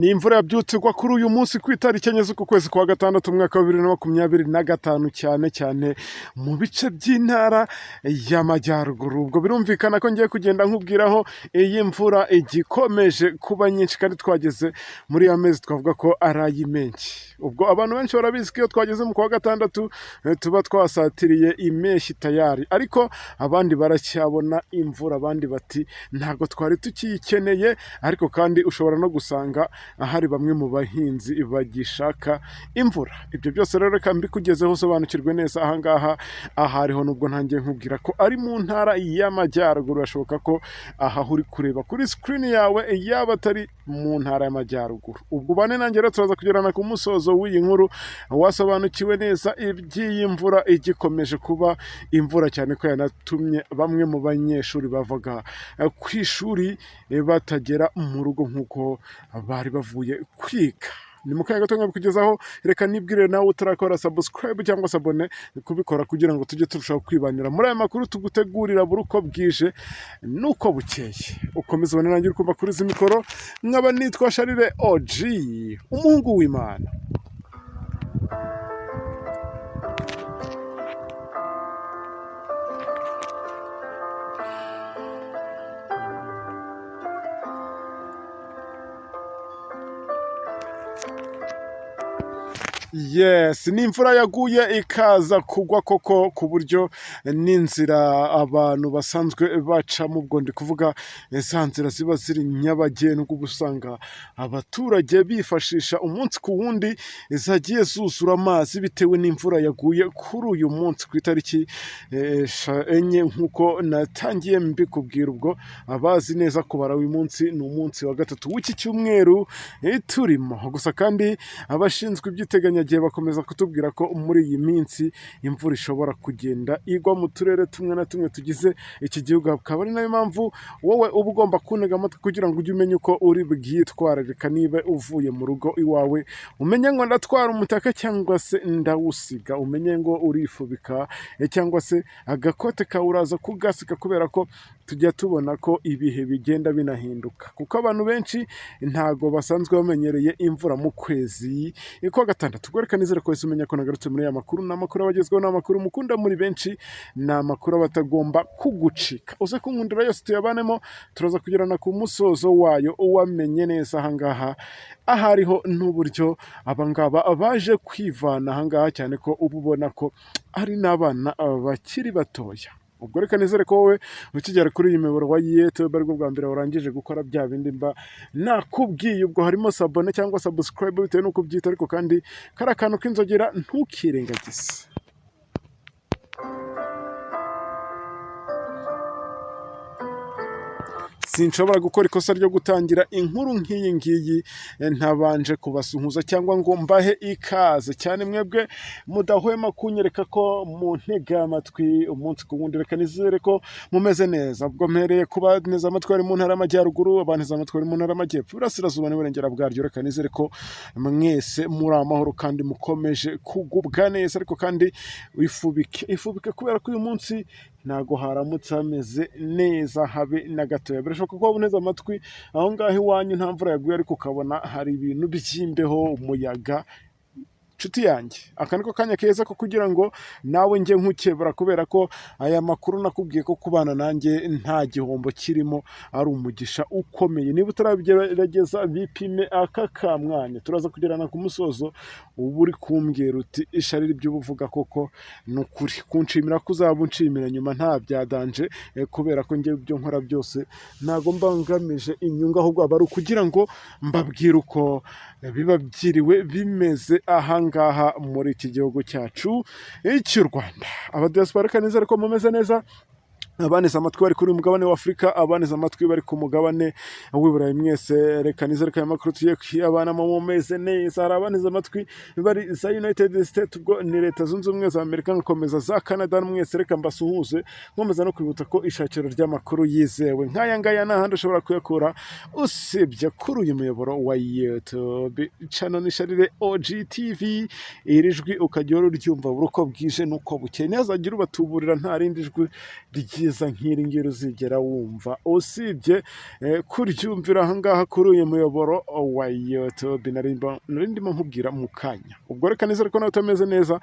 Ni imvura yabyutse igwa kuri uyu munsi ku itariki enye z'uku kwezi kwa gatandatu umwaka wa 2025 cyane cyane mu bice by'intara y'amajyaruguru. Ubwo birumvikana ko ngiye kugenda nkubwiraho iyi mvura igikomeje kuba nyinshi kandi twageze muri ya mezi twavuga ko ari ay'imenshi. Ubwo abantu benshi barabizi ko iyo twageze mu kwa gatandatu tuba twasatiriye impeshyi tayari, ariko abandi baracyabona imvura, abandi bati ntabwo twari tukiyikeneye, ariko kandi ushobora no gusanga ahari bamwe mu bahinzi bagishaka imvura. Ibyo byose rero reka mbikugezeho usobanukirwe neza ahangaha ahariho, nubwo ntangiye nkubwira ko ari mu ntara y'amajyaruguru. Birashoboka ko aha uri kureba kuri screen yawe yaba atari mu ntara y'amajyaruguru. Ubwo bane nanjye rero turaza kugerana ku musozo w'iyi nkuru wasobanukiwe neza iby'iyi mvura igikomeje kuba imvura, cyane ko yanatumye bamwe mu banyeshuri bavaga ku ishuri batagera mu rugo nk'uko bari bavuye kwiga. Ni mu kanya gato nkabikugezaho, reka nibwire nawe utarakora subscribe cyangwa se abone kubikora kugira ngo tujye turushaho kwibanira muri aya makuru tugutegurira buri uko bwije nuko bukeye. Ukomeze ubone nanjye uri kumva kuri izi mikoro, nkaba nitwa Sharire OG, umuhungu w'Imana. Yes, ni imvura yaguye ikaza kugwa koko ku buryo n'inzira abantu basanzwe bacamo, ubwo ndi kuvuga za nzira ziba ziri nyabagendwa, uba usanga abaturage bifashisha umunsi ku wundi zagiye zuzura amazi bitewe n'imvura yaguye kuri uyu munsi ku itariki enye nk'uko natangiye mbikubwira. Ubwo abazi neza kubara uyu munsi ni umunsi wa gatatu w'iki cyumweru turimo. Gusa kandi abashinzwe iby'iteganya gihe bakomeza kutubwira ko muri iyi minsi imvura ishobora kugenda igwa mu turere tumwe na tumwe tugize iki gihugu. Akaba ari nayo mpamvu wowe uba ugomba kuntega amatwi kugira ngo ujye umenya uko uri bwitwararika. Niba uvuye mu rugo iwawe umenye ngo ndatwara umutaka cyangwa se ndawusiga, umenye ngo urifubika cyangwa se agakote kawe uraza kugasika, kubera ko tujya tubona ko ibihe bigenda binahinduka, kuko abantu benshi ntago basanzwe bamenyereye imvura mu kwezi kwa gatandatu. Ubwo reka nizere ko wese umenya ko nagarutse muri aya makuru. Ni amakuru abagezweho, ni amakuru mukunda muri benshi, ni amakuru abatagomba kugucika. Uze kunkundira yose tuyabanemo, turaza kugerana ku musozo wayo uwamenye neza ahangaha ahariho n'uburyo abangaba baje kwivana ahangaha, cyane ko uba ubona ko ari n'abana bakiri batoya. Ubwo reka nizere ko wowe ukigera kuri iyi miyoboro wa YouTube aribwo bwa mbere warangije gukora bya bindi mba nakubwiye. Ubwo harimo sabone cyangwa subscribe bitewe n'uko ubyita, ariko kandi kari akantu k'inzogera ntukirengagize. Sinshobora gukora ikosa ryo gutangira inkuru nk'iyi ngiyi ntabanje kubasuhuza cyangwa ngo mbahe ikaze, cyane mwebwe mudahwema kunyereka ko mu ntega amatwi umunsi ku wundi. Reka nizere ko mumeze neza. Ubwo mpereye kuba neza amatwi ari mu ntara y'amajyaruguru, abaneza amatwi ari mu ntara y'amajyepfo, iburasirazuba n'iburengera bwaryo. Reka nizere ko mwese muri amahoro kandi mukomeje kugubwa neza, ariko kandi ifubike kubera ko uyu munsi ntago haramutse hameze neza habe na gatoya. Birashoboka ko waboneza amatwi aho ngaho iwanyu nta mvura yaguye, ariko ukabona hari ibintu by'imbeho, umuyaga. Nshuti yanjye, aka niko kanya keza ko kugira ngo nawe njye nkukebura, kubera ko aya makuru nakubwiye ko kubana nanjye nta gihombo kirimo ari umugisha ukomeye. Niba utarabigerageza bipime aka kamwanya, turaza kugerana ku musozo uba uri kumbwira uti Sharire ibyo uvuga koko ni ukuri. Kunshimira ko uzaba unshimira nyuma nta byadanje, kubera ko njye ibyo nkora byose ntago mba ngamije inyungu, ahubwo aba ari ukugira ngo mbabwire uko biba byiriwe bimeze ahangaha muri iki gihugu cyacu cy'u Rwanda. Abadiaspora reka nizere ko mumeze neza, abaneza amatwi bari kuri mugabane wa Afurika, abaneza amatwi bari ku mugabane w'Iburayi, mwese reka nizere ko aya makuru tugiye kuyabanamo mumeze neza. Hari abaneza amatwi bari za United States, ubwo ni leta zunze ubumwe za Amerika, nkomeza za Canada, mwese reka mbasuhuze. Nkomeza no kwibutsa ko ishakiro ry'amakuru yizewe nk'aya ngaya nta handi ushobora kuyakura usibye kuri uyu muyoboro wa YouTube. Channel ni Sharire OG TV, iri jwi ukajya uryumva buri uko bwije nuko bukeye, ntihazagira ubatuburira nta rindi jwi ryiza ryiza nk'iri ngiri uzigera wumva, usibye kuryumvira aha ngaha kuri uyu muyoboro wa YouTube nari ndimo nkubwira mu kanya. Ubwo reka nizere ko nawe utameze neza,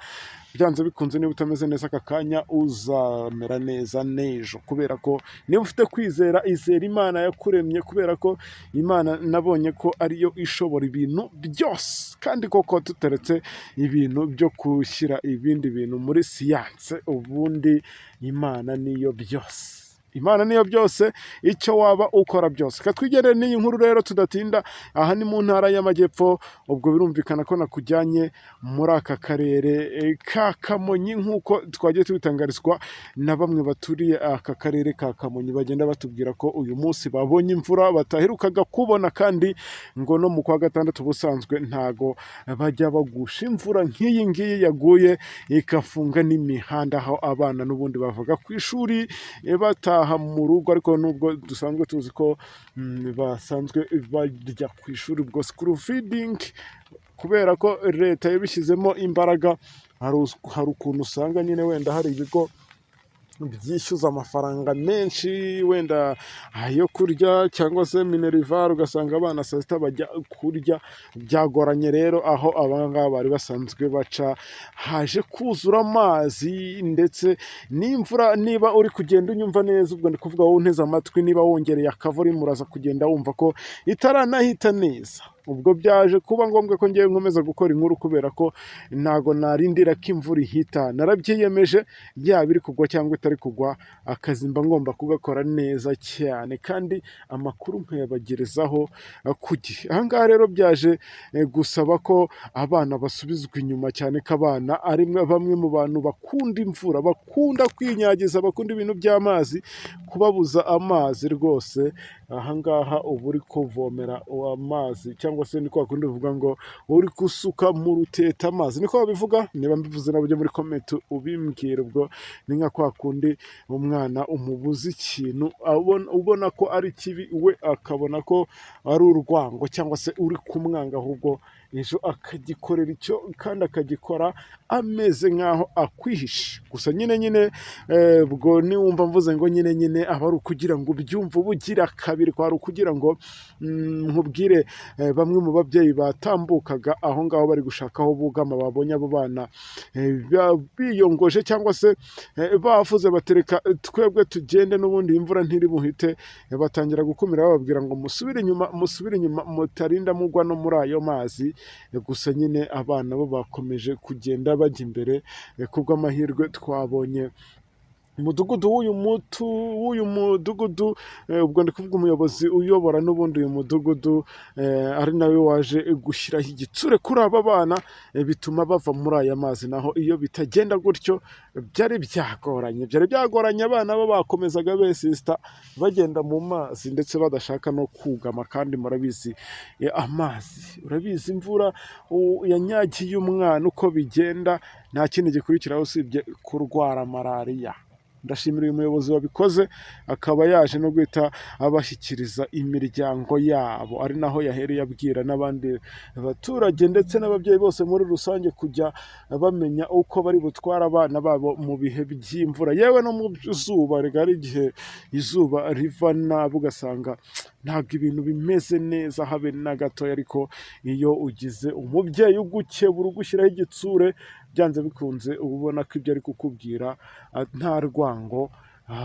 byanze bikunze niba utameze neza aka kanya uzamera neza n'ejo, kubera ko niba ufite kwizera, izera Imana yakuremye, kubera ko Imana nabonye ko ariyo ishobora ibintu byose, kandi koko tutaretse ibintu byo gushyira ibindi bintu muri siyanse, ubundi Imana niyo byose. Imana niyo byose, icyo waba ukora byose. Katwigerere n'iyi nkuru rero tudatinda. Aha ni mu ntara y'Amajyepfo, ubwo birumvikana ko nakujyanye muri aka karere ka Kamonyi, nk'uko twagiye tubitangarizwa na bamwe baturiye aka karere ka Kamonyi, bagenda batubwira ko uyu munsi babonye imvura bataherukaga kubona, kandi ngo no mu kwa gatandatu ubusanzwe ntago bajya bagusha imvura nk'iyi ngiyi yaguye ikafunga n'imihanda, aho abana n'ubundi bavaga ku ishuri bataha mu rugo, ariko nubwo dusanzwe tuzi ko basanzwe bajya ku ishuri, ubwo school feeding, kubera ko leta yabishyizemo imbaraga. Hari ukuntu usanga nyine wenda hari ibigo byishyuza amafaranga menshi, wenda ayo kurya cyangwa se minerivare, ugasanga abana saa sita bajya kurya. Byagoranye rero aho abangaba bari basanzwe baca haje kuzura amazi, ndetse n'imvura. Niba uri kugenda unyumva neza, ubwo ndi kuvuga wowe unteze amatwi, niba wongereye akavura muraza kugenda wumva ko itaranahita neza. Ubwo byaje kuba ngombwa ko ngiye nkomeza gukora inkuru, kubera ko ntago narindira ko imvura ihita. Narabyiyemeje, yaba iri kugwa cyangwa itari kugwa, akazi mba ngomba kugakora neza cyane, kandi amakuru nkayabagerezaho ku gihe. Aha ngaha rero byaje gusaba ko abana basubizwa inyuma, cyane ko abana ari bamwe mu bantu bakunda imvura, bakunda kwinyagiza, bakunda ibintu by'amazi. Kubabuza amazi rwose, aha ngaha uba uri kuvomera amazi, cyangwa se ni kwa kundi uvuga ngo uri gusuka mu rutete amazi, niko babivuga. Niba mbivuze nabyo muri comment ubimbwira. Ubwo ni nka kwa kundi umwana umubuza ikintu ubona ko ari kibi, we akabona ko ari urwango, cyangwa se uri kumwanga, ahubwo ejo akagikorera icyo, kandi akagikora ameze nk'aho akwihishe. Gusa nyine ubwo niwumva mvuze ngo nyine aba ari ukugira ngo ubyumve ubugira kabiri, kwari ukugira ngo nkubwire bamwe mu babyeyi batambukaga aho ngaho bari gushaka aho bugama, babonye abo bana biyongoje, cyangwa se bavuze batereka twebwe tugende, n'ubundi imvura ntiri buhite. Batangira gukumira bababwira ngo musubire inyuma, mutarinda mugwa no muri ayo mazi. Gusa nyine abana bo bakomeje kugenda bajya imbere, kubw'amahirwe twabonye umudugudu w'uyu mudugudu, ubwo ndi kuvuga umuyobozi uyobora n'ubundi uyu mudugudu, ari nawe waje gushyiraho igitsure kuri aba bana, bituma bava muri aya mazi. Naho iyo bitagenda gutyo byari byagoranye, abana bo bakomezaga besista bagenda mu mazi, ndetse badashaka no kugama. Kandi murabizi amazi, urabizi imvura yanyagiye umwana, uko bigenda nta kindi gikurikiraho usibye kurwara malariya. Ndashimira uyu muyobozi wabikoze, akaba yaje no guhita abashyikiriza imiryango yabo, ari naho yahereye abwira n'abandi baturage ndetse n'ababyeyi bose muri rusange kujya bamenya uko bari butwara abana babo mu bihe by'imvura, yewe no mu zuba. Rigari igihe izuba riva nabi, ugasanga ntabwo ibintu bimeze neza habe na gatoya, ariko iyo ugize umubyeyi ugukebura, ugushyiraho igitsure, byanze bikunze uba ubona ko ibyo ari kukubwira nta rwango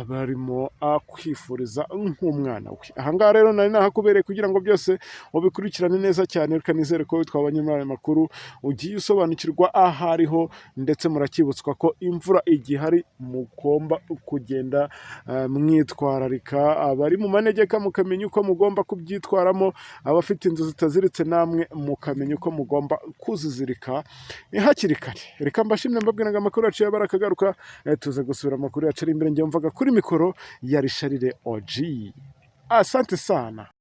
barimo akwifuriza nk'umwana we. Aha ngaha rero nari nahakubereye kugira ngo byose ubikurikirane neza cyane. Reka nizere ko twabonye muri aya makuru ugiye usobanukirwa aho ariho, ndetse murakibutswa ko imvura igihari mugomba kugenda mwitwararika. Abari mu manegeka mukamenya uko mugomba kubyitwaramo, abafite inzu zitaziritse namwe mukamenya uko mugomba kuzizirika hakiri kare. Reka mbashimire mbabwira ngo amakuru yacu yabara akagaruka, tuze gusubira amakuru yacu ari imbere. Njye mvaga kuri mikoro ya Risharire OG. Asante sana.